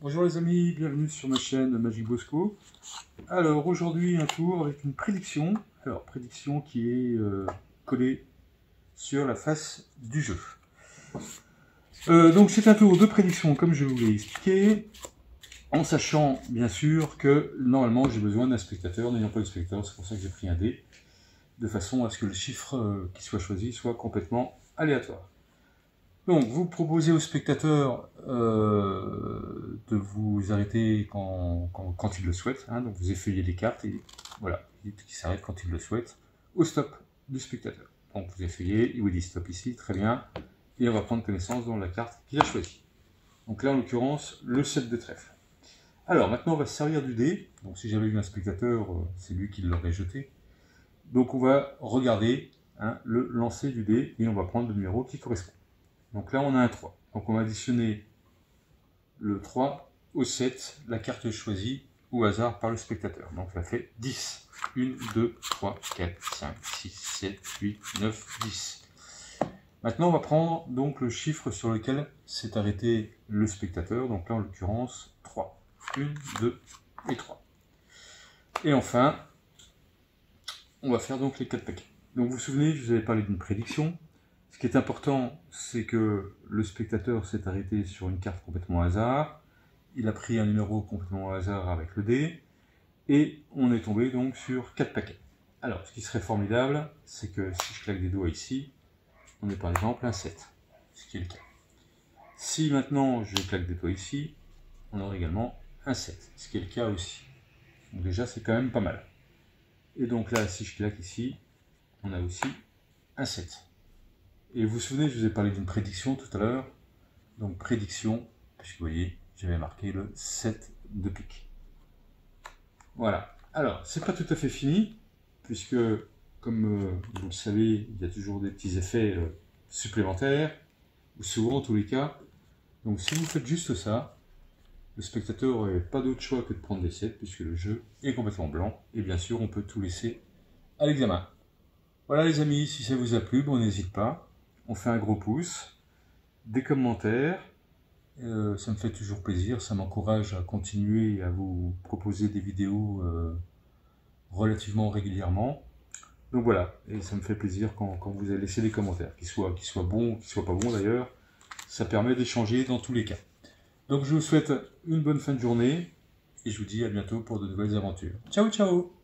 Bonjour les amis, bienvenue sur ma chaîne Magic Bosco. Alors aujourd'hui un tour avec une prédiction. Alors prédiction qui est collée sur la face du jeu. Donc c'est un tour de prédiction comme je vous l'ai expliqué, en sachant bien sûr que normalement j'ai besoin d'un spectateur. N'ayant pas de spectateur, c'est pour ça que j'ai pris un dé, de façon à ce que le chiffre qui soit choisi soit complètement aléatoire. Donc, vous proposez au spectateur de vous arrêter quand il le souhaite. Hein, donc, vous effeuillez les cartes et voilà, il dit qu'il s'arrête quand il le souhaite au stop du spectateur. Donc, vous effeuillez, il vous dit stop ici, très bien. Et on va prendre connaissance dans la carte qu'il a choisie. Donc là, en l'occurrence, le 7 de trèfle. Alors, maintenant, on va se servir du dé. Donc, si j'avais eu un spectateur, c'est lui qui l'aurait jeté. Donc, on va regarder le lancer du dé et on va prendre le numéro qui correspond. Donc là, on a un 3. Donc on va additionner le 3 au 7, la carte choisie au hasard par le spectateur. Donc ça fait 10. 1, 2, 3, 4, 5, 6, 7, 8, 9, 10. Maintenant, on va prendre donc le chiffre sur lequel s'est arrêté le spectateur. Donc là, en l'occurrence, 3. 1, 2 et 3. Et enfin, on va faire donc les 4 paquets. Donc vous vous souvenez, je vous avais parlé d'une prédiction. Ce qui est important, c'est que le spectateur s'est arrêté sur une carte complètement au hasard. Il a pris un numéro complètement au hasard avec le dé. Et on est tombé donc sur 4 paquets. Alors, ce qui serait formidable, c'est que si je claque des doigts ici, on est par exemple un 7. Ce qui est le cas. Si maintenant je claque des doigts ici, on aurait également un 7. Ce qui est le cas aussi. Donc déjà, c'est quand même pas mal. Et donc là, si je claque ici, on a aussi un 7. Et vous vous souvenez, je vous ai parlé d'une prédiction tout à l'heure. Donc prédiction, puisque vous voyez, j'avais marqué le 7 de pique. Voilà. Alors, c'est pas tout à fait fini, puisque, comme vous le savez, il y a toujours des petits effets supplémentaires, ou souvent en tous les cas. Donc si vous faites juste ça, le spectateur n'aurait pas d'autre choix que de prendre des 7, puisque le jeu est complètement blanc, et bien sûr, on peut tout laisser à l'examen. Voilà les amis, si ça vous a plu, bon, n'hésitez pas. On fait un gros pouce, des commentaires, ça me fait toujours plaisir, ça m'encourage à continuer à vous proposer des vidéos relativement régulièrement. Donc voilà, et ça me fait plaisir quand vous avez laissé des commentaires, qu'ils soient bons, qu'ils soient pas bons d'ailleurs, ça permet d'échanger dans tous les cas. Donc je vous souhaite une bonne fin de journée, et je vous dis à bientôt pour de nouvelles aventures. Ciao ciao!